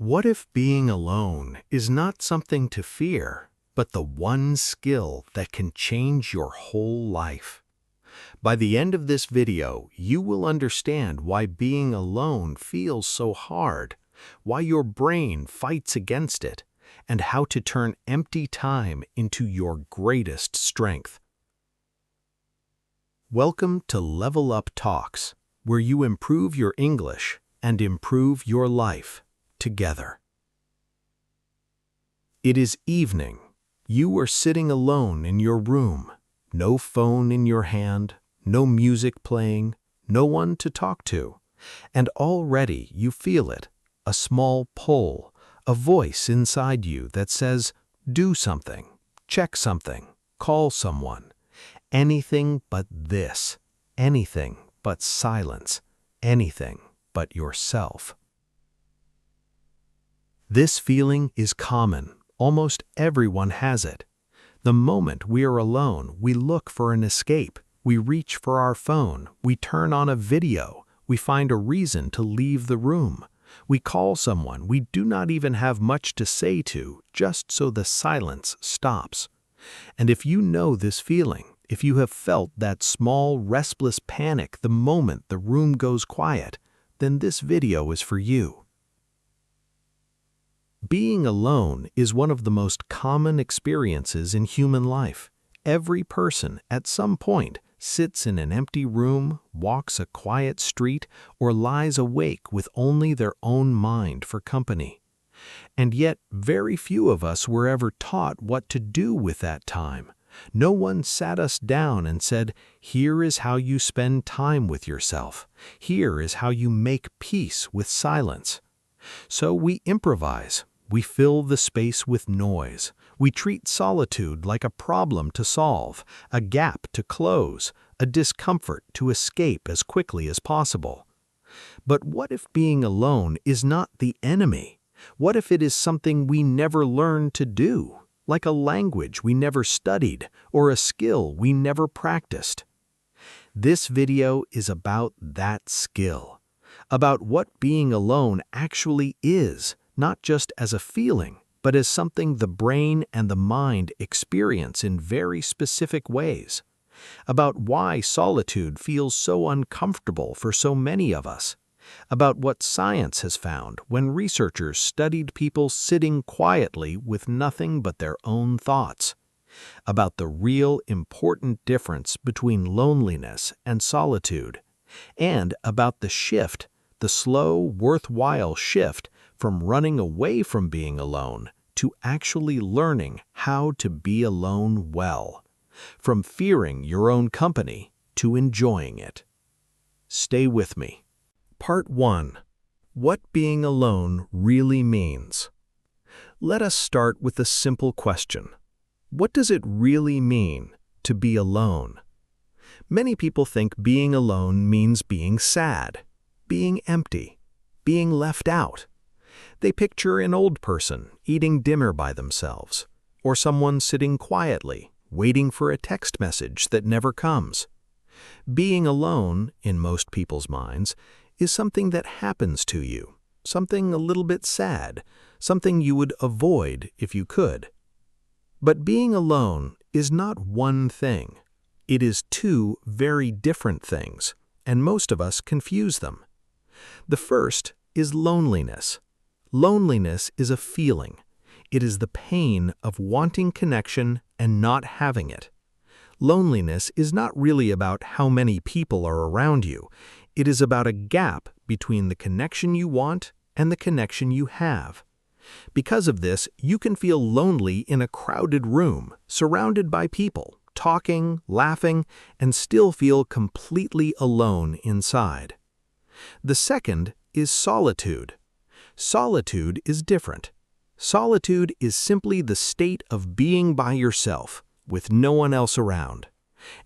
What if being alone is not something to fear, but the one skill that can change your whole life? By the end of this video, you will understand why being alone feels so hard, why your brain fights against it, and how to turn empty time into your greatest strength. Welcome to Level Up Talks, where you improve your English and improve your life together. It is evening. You are sitting alone in your room. No phone in your hand, no music playing, no one to talk to. And already you feel it, a small pull, a voice inside you that says, do something, check something, call someone. Anything but this, anything but silence, anything but yourself. This feeling is common. Almost everyone has it. The moment we are alone, we look for an escape. We reach for our phone. We turn on a video. We find a reason to leave the room. We call someone we do not even have much to say to, just so the silence stops. And if you know this feeling, if you have felt that small, restless panic the moment the room goes quiet, then this video is for you. Being alone is one of the most common experiences in human life. Every person, at some point, sits in an empty room, walks a quiet street, or lies awake with only their own mind for company. And yet, very few of us were ever taught what to do with that time. No one sat us down and said, here is how you spend time with yourself. Here is how you make peace with silence. So we improvise. We fill the space with noise. We treat solitude like a problem to solve, a gap to close, a discomfort to escape as quickly as possible. But what if being alone is not the enemy? What if it is something we never learned to do, like a language we never studied or a skill we never practiced? This video is about that skill, about what being alone actually is, not just as a feeling, but as something the brain and the mind experience in very specific ways, about why solitude feels so uncomfortable for so many of us, about what science has found when researchers studied people sitting quietly with nothing but their own thoughts, about the real important difference between loneliness and solitude, and about the shift, the slow, worthwhile shift from running away from being alone to actually learning how to be alone well, from fearing your own company to enjoying it. Stay with me. Part 1. What being alone really means. Let us start with a simple question. What does it really mean to be alone? Many people think being alone means being sad, being empty, being left out. They picture an old person eating dinner by themselves, or someone sitting quietly, waiting for a text message that never comes. Being alone, in most people's minds, is something that happens to you, something a little bit sad, something you would avoid if you could. But being alone is not one thing. It is two very different things, and most of us confuse them. The first is loneliness. Loneliness is a feeling. It is the pain of wanting connection and not having it. Loneliness is not really about how many people are around you. It is about a gap between the connection you want and the connection you have. Because of this, you can feel lonely in a crowded room, surrounded by people, talking, laughing, and still feel completely alone inside. The second is solitude. Solitude is different. Solitude is simply the state of being by yourself, with no one else around.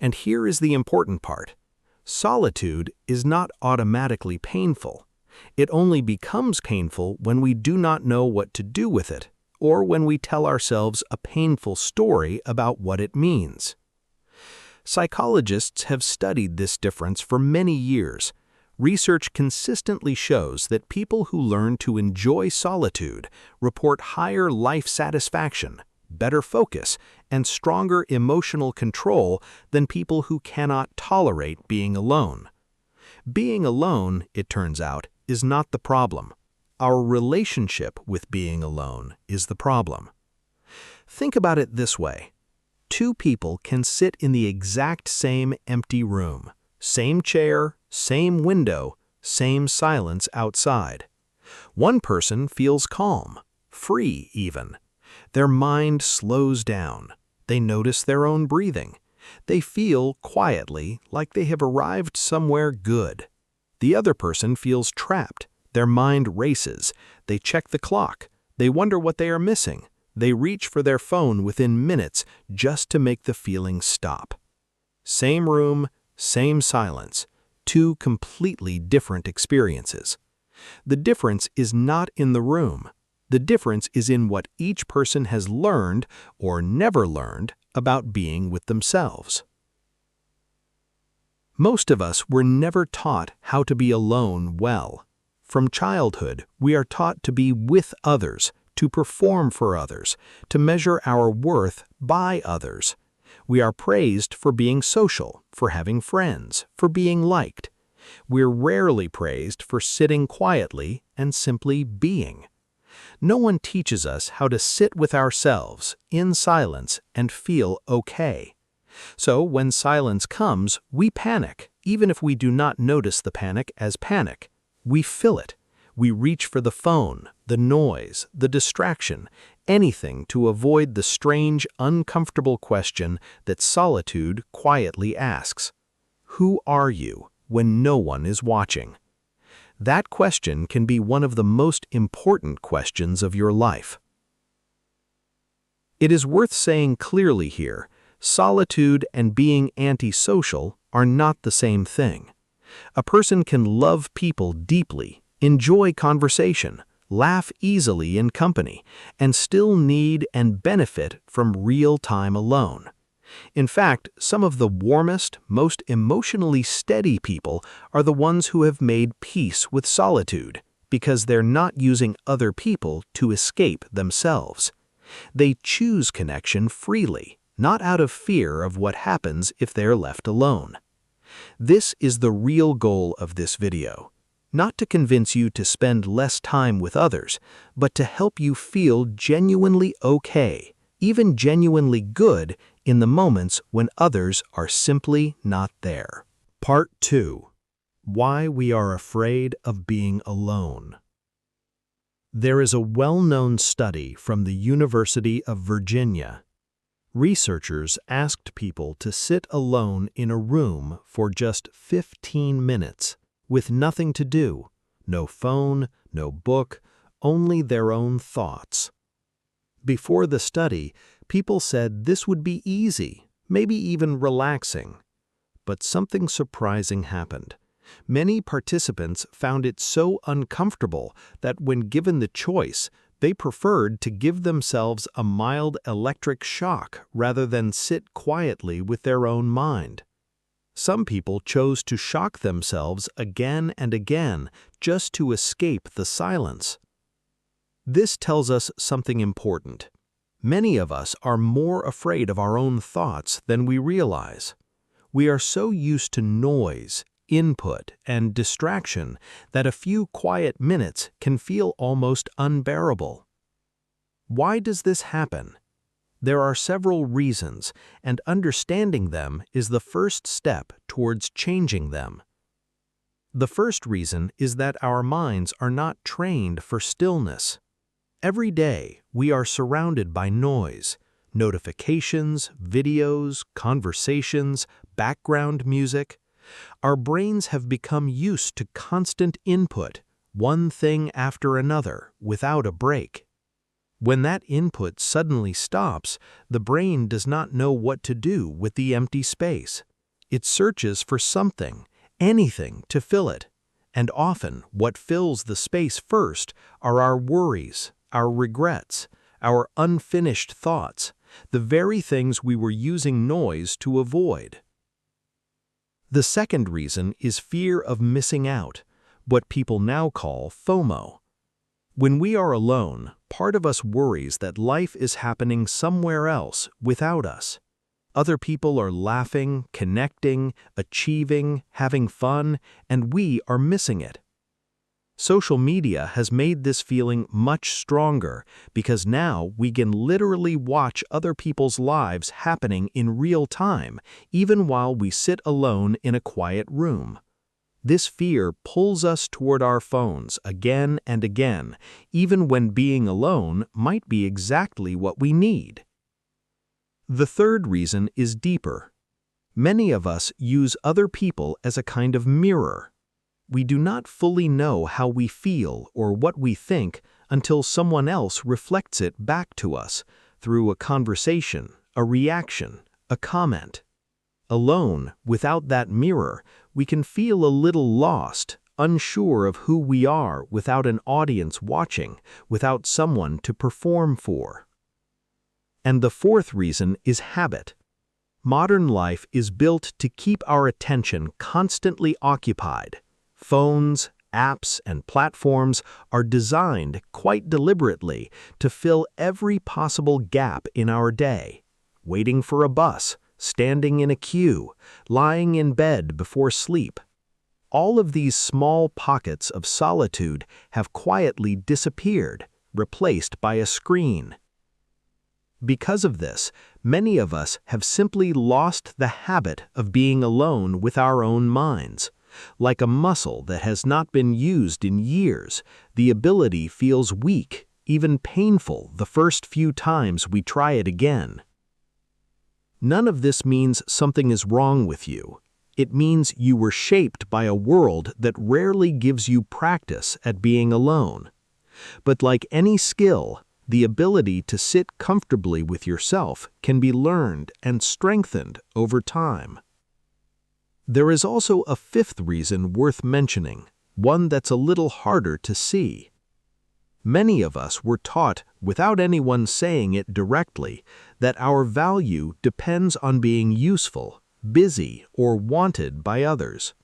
And here is the important part. Solitude is not automatically painful. It only becomes painful when we do not know what to do with it, or when we tell ourselves a painful story about what it means. Psychologists have studied this difference for many years. Research consistently shows that people who learn to enjoy solitude report higher life satisfaction, better focus, and stronger emotional control than people who cannot tolerate being alone. Being alone, it turns out, is not the problem. Our relationship with being alone is the problem. Think about it this way. Two people can sit in the exact same empty room, same chair, same window, same silence outside. One person feels calm, free even. Their mind slows down. They notice their own breathing. They feel quietly like they have arrived somewhere good. The other person feels trapped. Their mind races. They check the clock. They wonder what they are missing. They reach for their phone within minutes just to make the feeling stop. Same room, same silence. Two completely different experiences. The difference is not in the room. The difference is in what each person has learned or never learned about being with themselves. Most of us were never taught how to be alone well. From childhood, we are taught to be with others, to perform for others, to measure our worth by others. We are praised for being social, for having friends, for being liked. We're rarely praised for sitting quietly and simply being. No one teaches us how to sit with ourselves in silence and feel okay. So when silence comes, we panic, even if we do not notice the panic as panic. We fill it. We reach for the phone, the noise, the distraction, anything to avoid the strange, uncomfortable question that solitude quietly asks. Who are you when no one is watching? That question can be one of the most important questions of your life. It is worth saying clearly here, solitude and being antisocial are not the same thing. A person can love people deeply, enjoy conversation, laugh easily in company, and still need and benefit from real time alone. In fact, some of the warmest, most emotionally steady people are the ones who have made peace with solitude, because they're not using other people to escape themselves. They choose connection freely, not out of fear of what happens if they're left alone. This is the real goal of this video. Not to convince you to spend less time with others, but to help you feel genuinely okay, even genuinely good in the moments when others are simply not there. Part 2. Why we are afraid of being alone. There is a well-known study from the University of Virginia. Researchers asked people to sit alone in a room for just 15 minutes. With nothing to do, no phone, no book, only their own thoughts. Before the study, people said this would be easy, maybe even relaxing. But something surprising happened. Many participants found it so uncomfortable that when given the choice, they preferred to give themselves a mild electric shock rather than sit quietly with their own mind. Some people chose to shock themselves again and again just to escape the silence. This tells us something important. Many of us are more afraid of our own thoughts than we realize. We are so used to noise, input, and distraction that a few quiet minutes can feel almost unbearable. Why does this happen? There are several reasons, and understanding them is the first step towards changing them. The first reason is that our minds are not trained for stillness. Every day, we are surrounded by noise, notifications, videos, conversations, background music. Our brains have become used to constant input, one thing after another, without a break. When that input suddenly stops, the brain does not know what to do with the empty space. It searches for something, anything to fill it. And often, what fills the space first are our worries, our regrets, our unfinished thoughts, the very things we were using noise to avoid. The second reason is fear of missing out, what people now call FOMO. When we are alone, part of us worries that life is happening somewhere else without us. Other people are laughing, connecting, achieving, having fun, and we are missing it. Social media has made this feeling much stronger because now we can literally watch other people's lives happening in real time, even while we sit alone in a quiet room. This fear pulls us toward our phones again and again, even when being alone might be exactly what we need. The third reason is deeper. Many of us use other people as a kind of mirror. We do not fully know how we feel or what we think until someone else reflects it back to us through a conversation, a reaction, a comment. Alone, without that mirror, we can feel a little lost, unsure of who we are without an audience watching, without someone to perform for. And the fourth reason is habit. Modern life is built to keep our attention constantly occupied. Phones, apps, and platforms are designed quite deliberately to fill every possible gap in our day. Waiting for a bus, standing in a queue, lying in bed before sleep. All of these small pockets of solitude have quietly disappeared, replaced by a screen. Because of this, many of us have simply lost the habit of being alone with our own minds. Like a muscle that has not been used in years, the ability feels weak, even painful the first few times we try it again. None of this means something is wrong with you. It means you were shaped by a world that rarely gives you practice at being alone. But like any skill, the ability to sit comfortably with yourself can be learned and strengthened over time. There is also a fifth reason worth mentioning, one that's a little harder to see. Many of us were taught, without anyone saying it directly, that our value depends on being useful, busy, or wanted by others.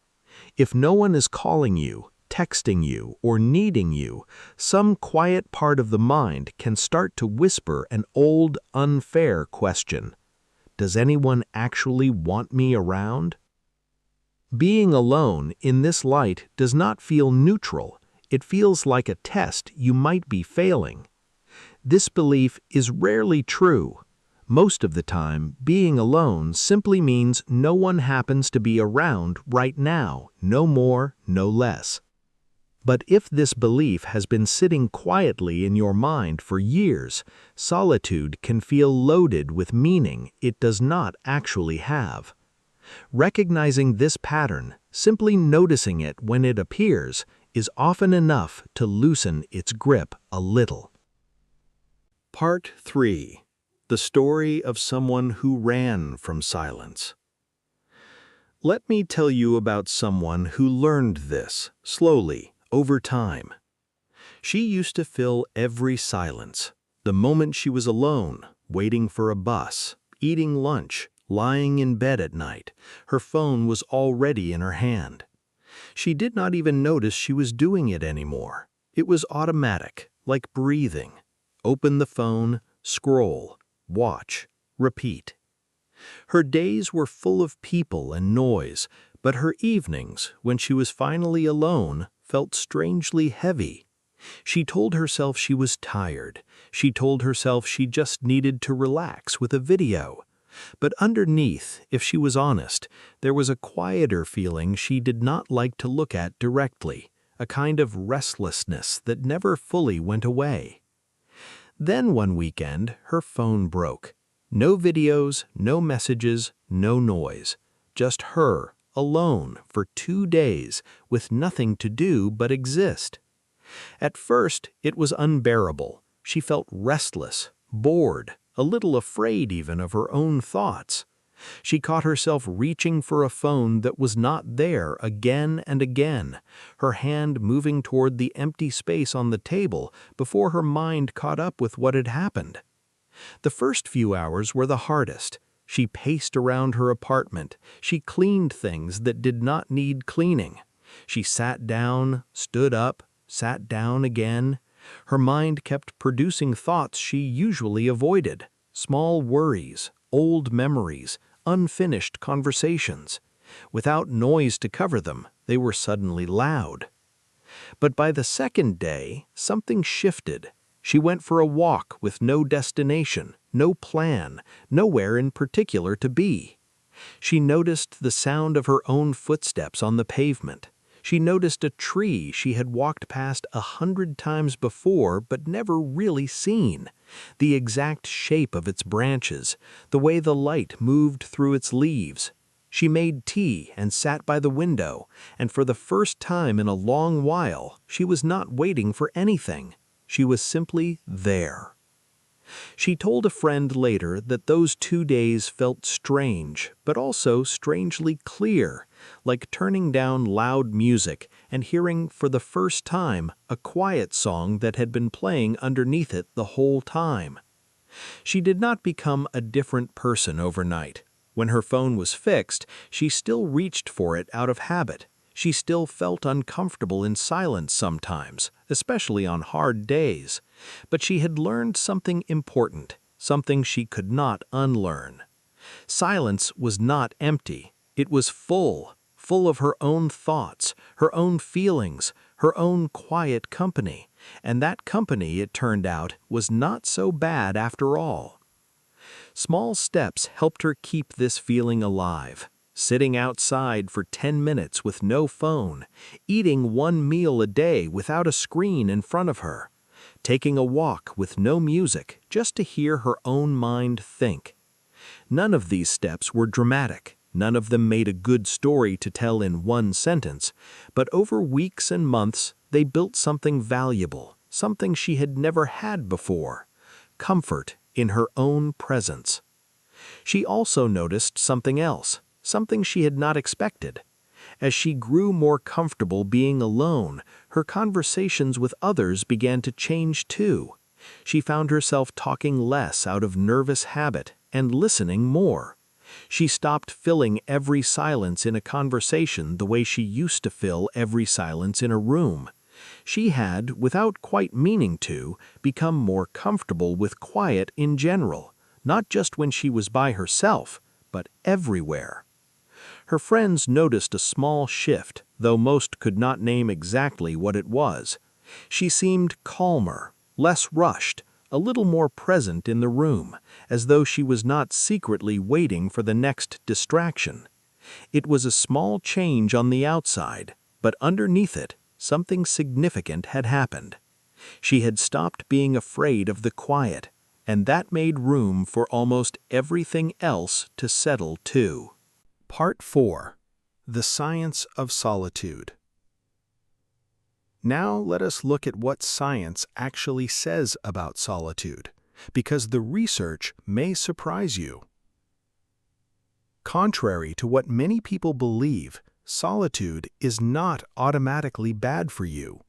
If no one is calling you, texting you, or needing you, some quiet part of the mind can start to whisper an old, unfair question. Does anyone actually want me around? Being alone in this light does not feel neutral. It feels like a test you might be failing. This belief is rarely true. Most of the time, being alone simply means no one happens to be around right now, no more, no less. But if this belief has been sitting quietly in your mind for years, solitude can feel loaded with meaning it does not actually have. Recognizing this pattern, simply noticing it when it appears, is often enough to loosen its grip a little. Part 3. The story of someone who ran from silence. Let me tell you about someone who learned this, slowly, over time. She used to fill every silence, the moment she was alone, waiting for a bus, eating lunch, lying in bed at night. Her phone was already in her hand. She did not even notice she was doing it anymore. It was automatic, like breathing. Open the phone, scroll, watch, repeat. Her days were full of people and noise, but her evenings, when she was finally alone, felt strangely heavy. She told herself she was tired. She told herself she just needed to relax with a video. But underneath, if she was honest, there was a quieter feeling she did not like to look at directly, a kind of restlessness that never fully went away. Then one weekend, her phone broke. No videos, no messages, no noise. Just her, alone, for 2 days, with nothing to do but exist. At first, it was unbearable. She felt restless, bored, a little afraid even of her own thoughts. She caught herself reaching for a phone that was not there again and again, her hand moving toward the empty space on the table before her mind caught up with what had happened. The first few hours were the hardest. She paced around her apartment. She cleaned things that did not need cleaning. She sat down, stood up, sat down again. Her mind kept producing thoughts she usually avoided, small worries, old memories, unfinished conversations. Without noise to cover them, they were suddenly loud. But by the second day, something shifted. She went for a walk with no destination, no plan, nowhere in particular to be. She noticed the sound of her own footsteps on the pavement. She noticed a tree she had walked past 100 times before but never really seen, the exact shape of its branches, the way the light moved through its leaves. She made tea and sat by the window, and for the first time in a long while, she was not waiting for anything. She was simply there. She told a friend later that those 2 days felt strange, but also strangely clear, like turning down loud music and hearing for the first time a quiet song that had been playing underneath it the whole time. She did not become a different person overnight. When her phone was fixed, she still reached for it out of habit. She still felt uncomfortable in silence sometimes, especially on hard days. But she had learned something important, something she could not unlearn. Silence was not empty. It was full of her own thoughts, her own feelings, her own quiet company. And that company, it turned out, was not so bad after all. Small steps helped her keep this feeling alive. Sitting outside for 10 minutes with no phone, eating 1 meal a day without a screen in front of her, taking a walk with no music just to hear her own mind think. None of these steps were dramatic. None of them made a good story to tell in one sentence, but over weeks and months, they built something valuable, something she had never had before: comfort in her own presence. She also noticed something else, something she had not expected. As she grew more comfortable being alone, her conversations with others began to change too. She found herself talking less out of nervous habit and listening more. She stopped filling every silence in a conversation the way she used to fill every silence in a room. She had, without quite meaning to, become more comfortable with quiet in general, not just when she was by herself, but everywhere. Her friends noticed a small shift, though most could not name exactly what it was. She seemed calmer, less rushed, a little more present in the room, as though she was not secretly waiting for the next distraction. It was a small change on the outside, but underneath it, something significant had happened. She had stopped being afraid of the quiet, and that made room for almost everything else to settle too. Part 4. The Science of Solitude. Now let us look at what science actually says about solitude, because the research may surprise you. Contrary to what many people believe, solitude is not automatically bad for you.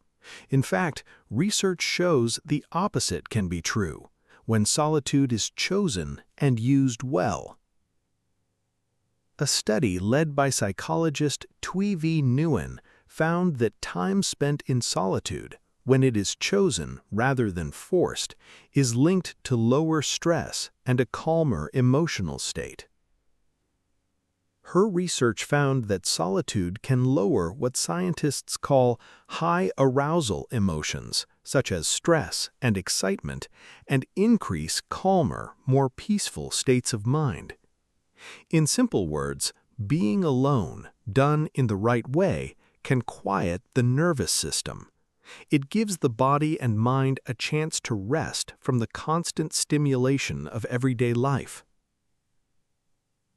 In fact, research shows the opposite can be true when solitude is chosen and used well. A study led by psychologist Thuy V. Nguyen found that time spent in solitude, when it is chosen rather than forced, is linked to lower stress and a calmer emotional state. Her research found that solitude can lower what scientists call high arousal emotions, such as stress and excitement, and increase calmer, more peaceful states of mind. In simple words, being alone, done in the right way, can quiet the nervous system. It gives the body and mind a chance to rest from the constant stimulation of everyday life.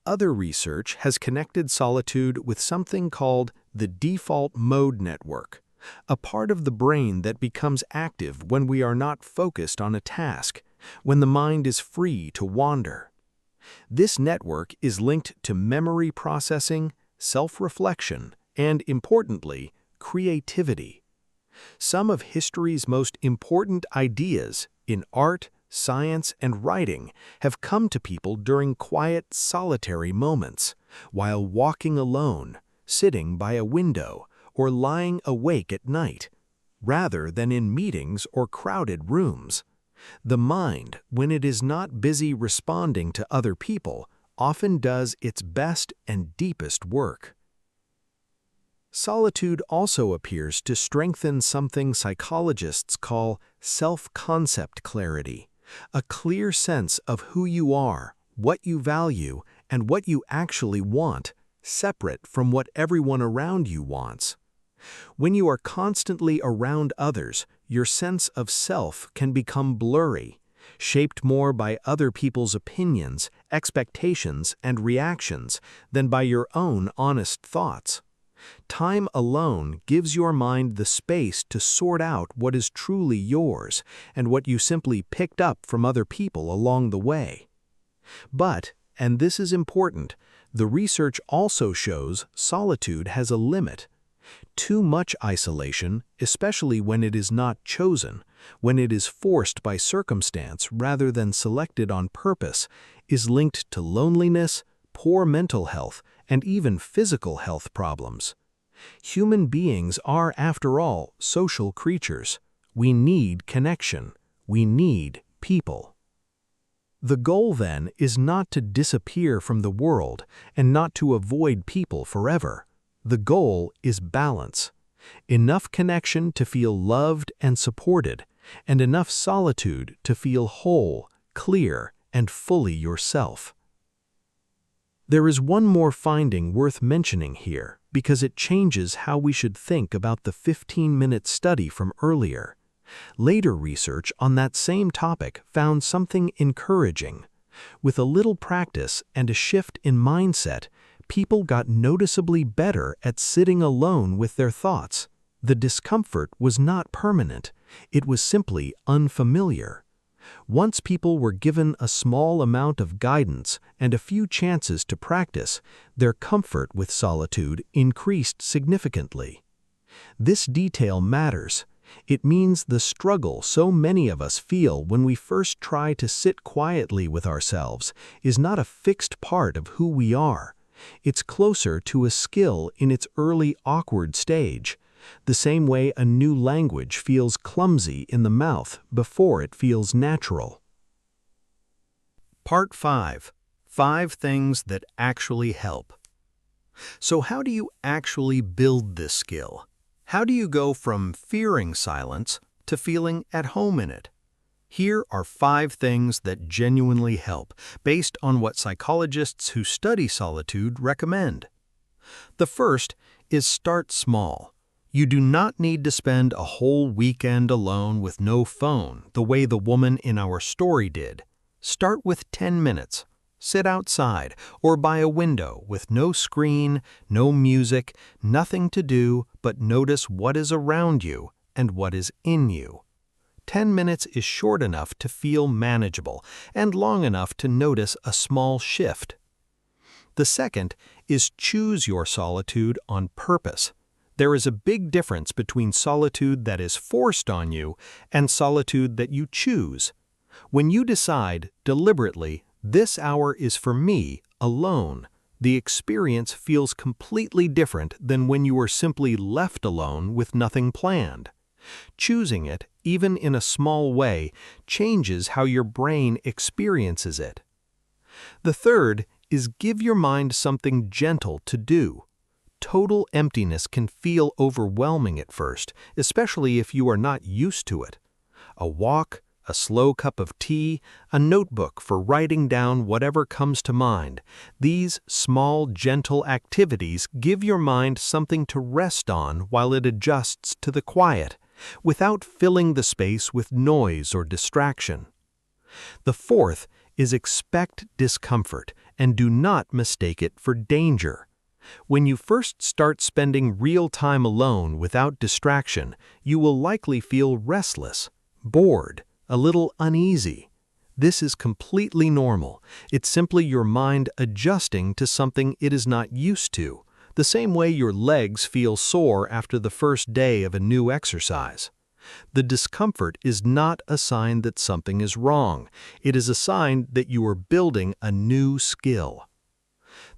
Other research has connected solitude with something called the default mode network, a part of the brain that becomes active when we are not focused on a task, when the mind is free to wander. This network is linked to memory processing, self-reflection, and, importantly, creativity. Some of history's most important ideas in art, science, and writing have come to people during quiet, solitary moments, while walking alone, sitting by a window, or lying awake at night, rather than in meetings or crowded rooms. The mind, when it is not busy responding to other people, often does its best and deepest work. Solitude also appears to strengthen something psychologists call self-concept clarity, a clear sense of who you are, what you value, and what you actually want, separate from what everyone around you wants. When you are constantly around others, your sense of self can become blurry, shaped more by other people's opinions, expectations, and reactions than by your own honest thoughts. Time alone gives your mind the space to sort out what is truly yours and what you simply picked up from other people along the way. But, and this is important, the research also shows solitude has a limit. Too much isolation, especially when it is not chosen, when it is forced by circumstance rather than selected on purpose, is linked to loneliness, poor mental health, and even physical health problems. Human beings are, after all, social creatures. We need connection. We need people. The goal, then, is not to disappear from the world and not to avoid people forever. The goal is balance. Enough connection to feel loved and supported, and enough solitude to feel whole, clear, and fully yourself. There is one more finding worth mentioning here, because it changes how we should think about the 15-minute study from earlier. Later research on that same topic found something encouraging. With a little practice and a shift in mindset, people got noticeably better at sitting alone with their thoughts. The discomfort was not permanent. It was simply unfamiliar. Once people were given a small amount of guidance and a few chances to practice, their comfort with solitude increased significantly. This detail matters. It means the struggle so many of us feel when we first try to sit quietly with ourselves is not a fixed part of who we are. It's closer to a skill in its early awkward stage, the same way a new language feels clumsy in the mouth before it feels natural. Part 5. 5 things that actually help. So how do you actually build this skill? How do you go from fearing silence to feeling at home in it? Here are 5 things that genuinely help, based on what psychologists who study solitude recommend. The first is start small. You do not need to spend a whole weekend alone with no phone, the way the woman in our story did. Start with 10 minutes. Sit outside or by a window with no screen, no music, nothing to do but notice what is around you and what is in you. 10 minutes is short enough to feel manageable and long enough to notice a small shift. The second is choose your solitude on purpose. There is a big difference between solitude that is forced on you and solitude that you choose. When you decide, deliberately, this hour is for me, alone, the experience feels completely different than when you are simply left alone with nothing planned. Choosing it, even in a small way, changes how your brain experiences it. The third is give your mind something gentle to do. Total emptiness can feel overwhelming at first, especially if you are not used to it. A walk, a slow cup of tea, a notebook for writing down whatever comes to mind. These small, gentle activities give your mind something to rest on while it adjusts to the quiet, without filling the space with noise or distraction. The fourth is expect discomfort and do not mistake it for danger. When you first start spending real time alone without distraction, you will likely feel restless, bored, a little uneasy. This is completely normal. It's simply your mind adjusting to something it is not used to, the same way your legs feel sore after the first day of a new exercise. The discomfort is not a sign that something is wrong. It is a sign that you are building a new skill.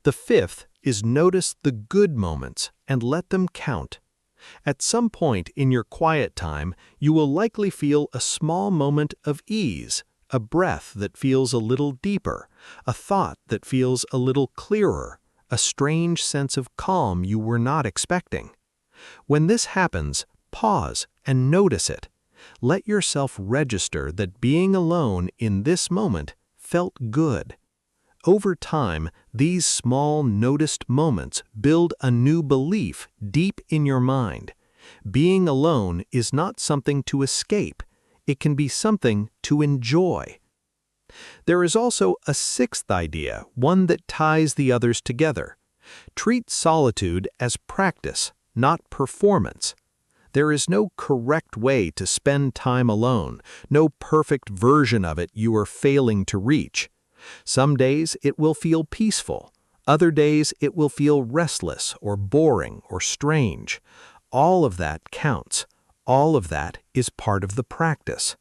The fifth is notice the good moments and let them count. At some point in your quiet time, you will likely feel a small moment of ease, a breath that feels a little deeper, a thought that feels a little clearer, a strange sense of calm you were not expecting. When this happens, pause and notice it. Let yourself register that being alone in this moment felt good. Over time, these small noticed moments build a new belief deep in your mind. Being alone is not something to escape. It can be something to enjoy. There is also a sixth idea, one that ties the others together. Treat solitude as practice, not performance. There is no correct way to spend time alone, no perfect version of it you are failing to reach. Some days it will feel peaceful. Other days it will feel restless or boring or strange. All of that counts. All of that is part of the practice.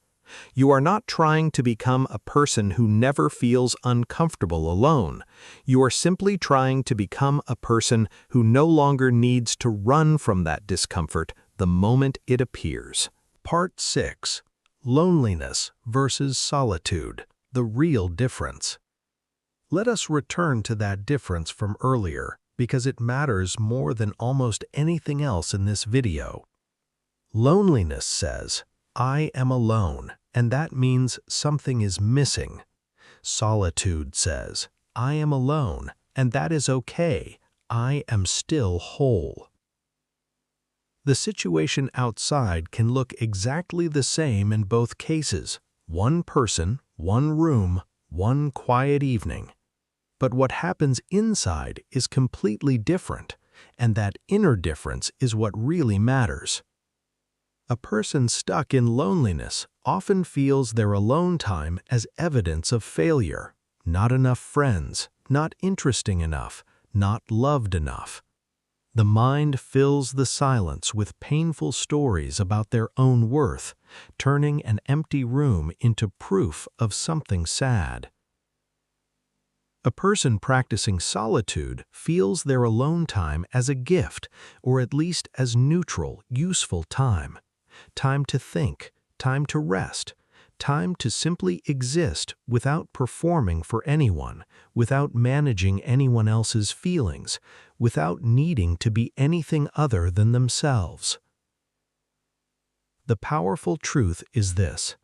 You are not trying to become a person who never feels uncomfortable alone. You are simply trying to become a person who no longer needs to run from that discomfort the moment it appears. Part 6. Loneliness versus solitude. The real difference. Let us return to that difference from earlier because it matters more than almost anything else in this video. Loneliness says, I am alone, and that means something is missing. Solitude says, I am alone, and that is okay. I am still whole. The situation outside can look exactly the same in both cases. One person, one room, one quiet evening. But what happens inside is completely different, and that inner difference is what really matters. A person stuck in loneliness often feels their alone time as evidence of failure. Not enough friends, not interesting enough, not loved enough. The mind fills the silence with painful stories about their own worth, turning an empty room into proof of something sad. A person practicing solitude feels their alone time as a gift, or at least as neutral, useful time. Time to think, time to rest, time to simply exist without performing for anyone, without managing anyone else's feelings, without needing to be anything other than themselves. The powerful truth is this: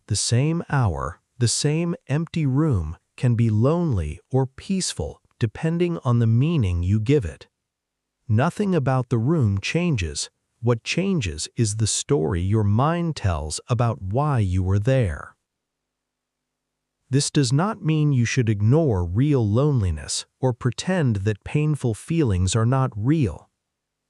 the same hour, the same empty room can be lonely or peaceful depending on the meaning you give it. Nothing about the room changes. What changes is the story your mind tells about why you were there. This does not mean you should ignore real loneliness or pretend that painful feelings are not real.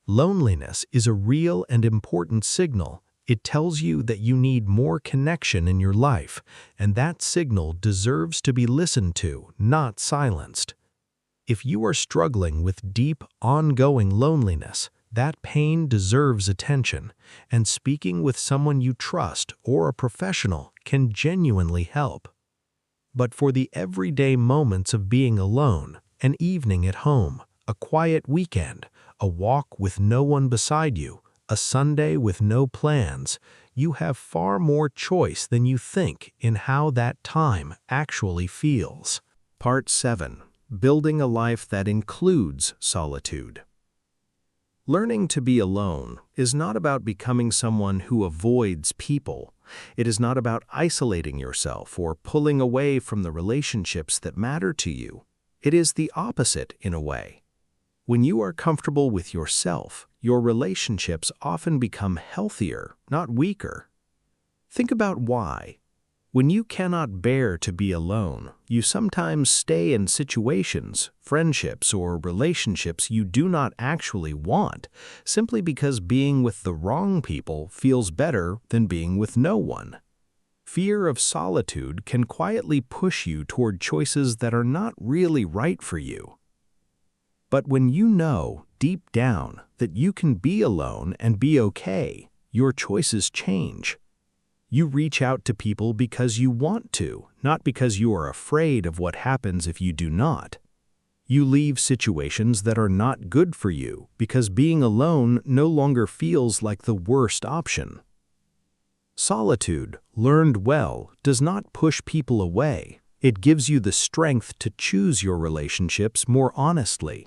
Loneliness is a real and important signal. It tells you that you need more connection in your life, and that signal deserves to be listened to, not silenced. If you are struggling with deep, ongoing loneliness, that pain deserves attention, and speaking with someone you trust or a professional can genuinely help. But for the everyday moments of being alone, an evening at home, a quiet weekend, a walk with no one beside you, a Sunday with no plans, you have far more choice than you think in how that time actually feels. Part 7. Building a life that includes solitude. Learning to be alone is not about becoming someone who avoids people. It is not about isolating yourself or pulling away from the relationships that matter to you. It is the opposite in a way. When you are comfortable with yourself, your relationships often become healthier, not weaker. Think about why. When you cannot bear to be alone, you sometimes stay in situations, friendships, or relationships you do not actually want, simply because being with the wrong people feels better than being with no one. Fear of solitude can quietly push you toward choices that are not really right for you. But when you know, deep down, that you can be alone and be okay, your choices change. You reach out to people because you want to, not because you are afraid of what happens if you do not. You leave situations that are not good for you because being alone no longer feels like the worst option. Solitude, learned well, does not push people away. It gives you the strength to choose your relationships more honestly.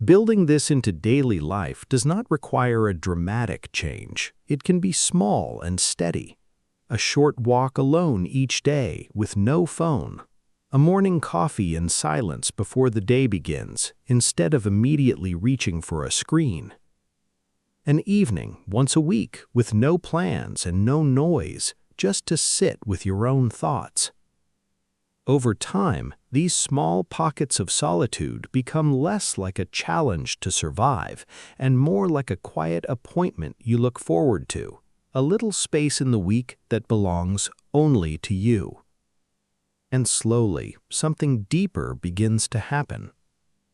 Building this into daily life does not require a dramatic change. It can be small and steady. A short walk alone each day with no phone. A morning coffee in silence before the day begins, instead of immediately reaching for a screen. An evening once a week with no plans and no noise, just to sit with your own thoughts. Over time, these small pockets of solitude become less like a challenge to survive and more like a quiet appointment you look forward to, a little space in the week that belongs only to you. And slowly, something deeper begins to happen.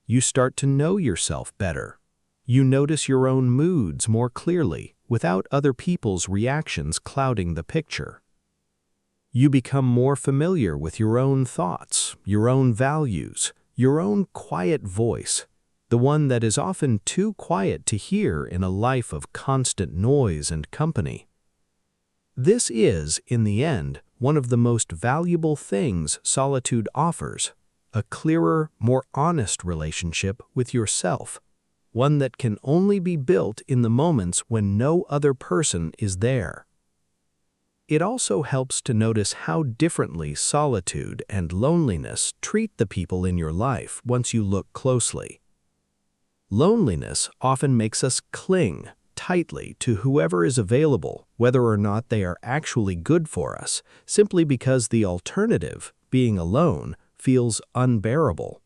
You start to know yourself better. You notice your own moods more clearly without other people's reactions clouding the picture. You become more familiar with your own thoughts, your own values, your own quiet voice, the one that is often too quiet to hear in a life of constant noise and company. This is, in the end, one of the most valuable things solitude offers, a clearer, more honest relationship with yourself, one that can only be built in the moments when no other person is there. It also helps to notice how differently solitude and loneliness treat the people in your life once you look closely. Loneliness often makes us cling tightly to whoever is available, whether or not they are actually good for us, simply because the alternative, being alone, feels unbearable.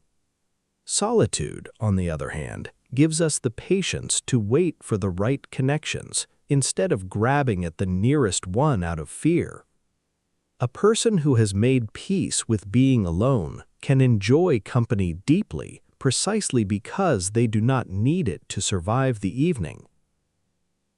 Solitude, on the other hand, gives us the patience to wait for the right connections, instead of grabbing at the nearest one out of fear. A person who has made peace with being alone can enjoy company deeply precisely because they do not need it to survive the evening.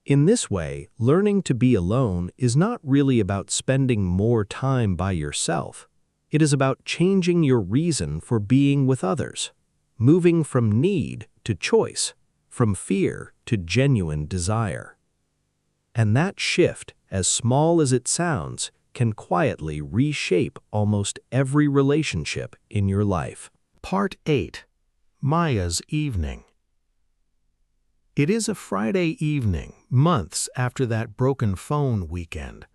In this way, learning to be alone is not really about spending more time by yourself. It is about changing your reason for being with others, moving from need to choice, from fear to genuine desire. And that shift, as small as it sounds, can quietly reshape almost every relationship in your life. Part 8. Maya's Evening. It is a Friday evening, months after that broken phone weekend.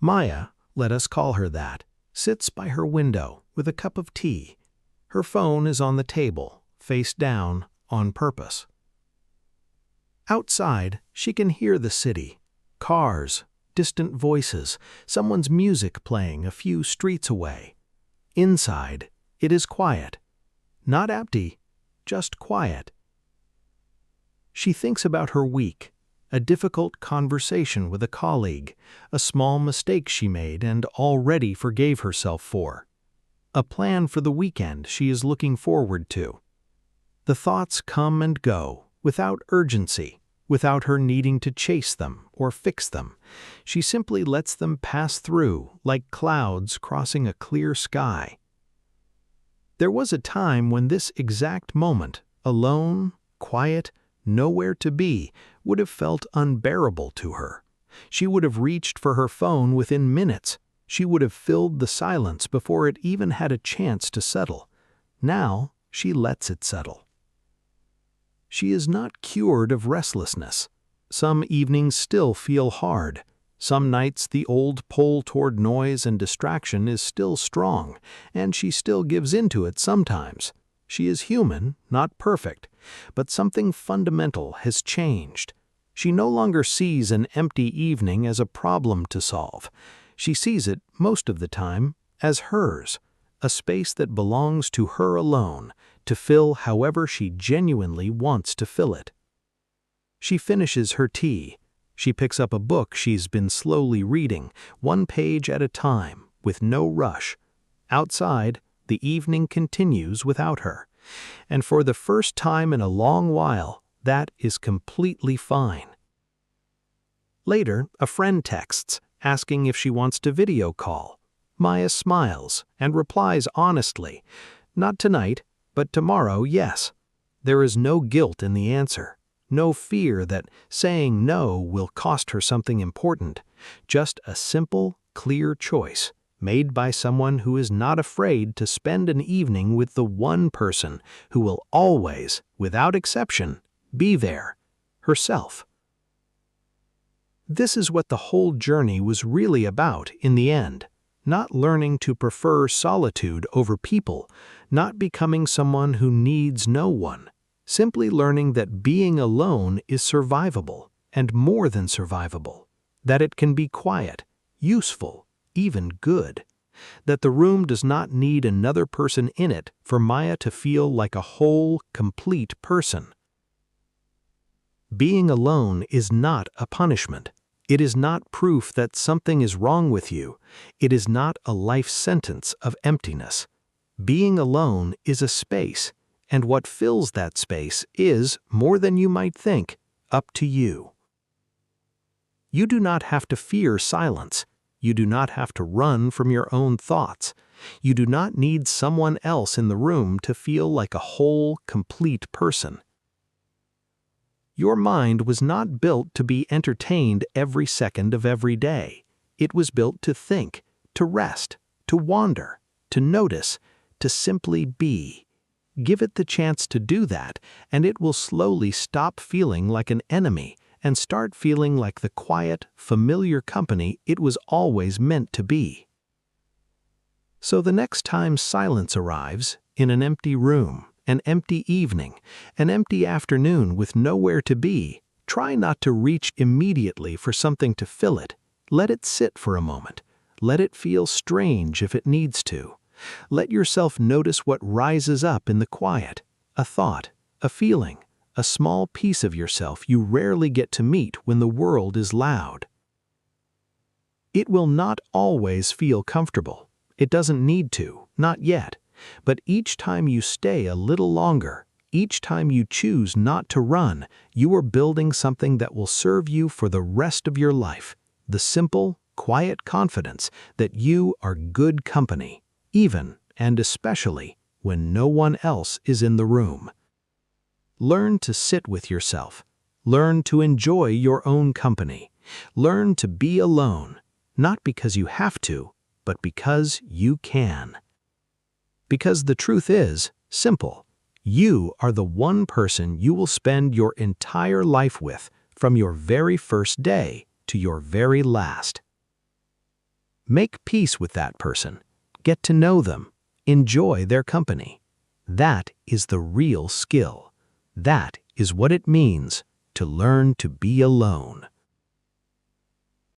Maya, let us call her that, sits by her window with a cup of tea. Her phone is on the table, face down, on purpose. Outside, she can hear the city. Cars, distant voices, someone's music playing a few streets away. Inside, it is quiet. Not empty, just quiet. She thinks about her week, a difficult conversation with a colleague, a small mistake she made and already forgave herself for, a plan for the weekend she is looking forward to. The thoughts come and go, without urgency, without her needing to chase them or fix them. She simply lets them pass through like clouds crossing a clear sky. There was a time when this exact moment, alone, quiet, nowhere to be, would have felt unbearable to her. She would have reached for her phone within minutes. She would have filled the silence before it even had a chance to settle. Now, she lets it settle. She is not cured of restlessness. Some evenings still feel hard. Some nights the old pull toward noise and distraction is still strong, and she still gives into it sometimes. She is human, not perfect, but something fundamental has changed. She no longer sees an empty evening as a problem to solve. She sees it, most of the time, as hers, a space that belongs to her alone, to fill however she genuinely wants to fill it. She finishes her tea. She picks up a book she's been slowly reading, one page at a time, with no rush. Outside, the evening continues without her. And for the first time in a long while, that is completely fine. Later, a friend texts, asking if she wants to video call. Maya smiles and replies honestly, "Not tonight, but tomorrow, yes." There is no guilt in the answer, no fear that saying no will cost her something important, just a simple, clear choice made by someone who is not afraid to spend an evening with the one person who will always, without exception, be there, herself. This is what the whole journey was really about in the end. Not learning to prefer solitude over people, not becoming someone who needs no one, simply learning that being alone is survivable, and more than survivable, that it can be quiet, useful, even good, that the room does not need another person in it for Maya to feel like a whole, complete person. Being alone is not a punishment. It is not proof that something is wrong with you. It is not a life sentence of emptiness. Being alone is a space, and what fills that space is, more than you might think, up to you. You do not have to fear silence. You do not have to run from your own thoughts. You do not need someone else in the room to feel like a whole, complete person. Your mind was not built to be entertained every second of every day. It was built to think, to rest, to wander, to notice, to simply be. Give it the chance to do that, and it will slowly stop feeling like an enemy and start feeling like the quiet, familiar company it was always meant to be. So the next time silence arrives, in an empty room, an empty evening, an empty afternoon with nowhere to be, try not to reach immediately for something to fill it. Let it sit for a moment. Let it feel strange if it needs to. Let yourself notice what rises up in the quiet, a thought, a feeling, a small piece of yourself you rarely get to meet when the world is loud. It will not always feel comfortable. It doesn't need to, not yet. But each time you stay a little longer, each time you choose not to run, you are building something that will serve you for the rest of your life. The simple, quiet confidence that you are good company, even and especially when no one else is in the room. Learn to sit with yourself. Learn to enjoy your own company. Learn to be alone, not because you have to, but because you can. Because the truth is simple. You are the one person you will spend your entire life with, from your very first day to your very last. Make peace with that person. Get to know them. Enjoy their company. That is the real skill. That is what it means to learn to be alone.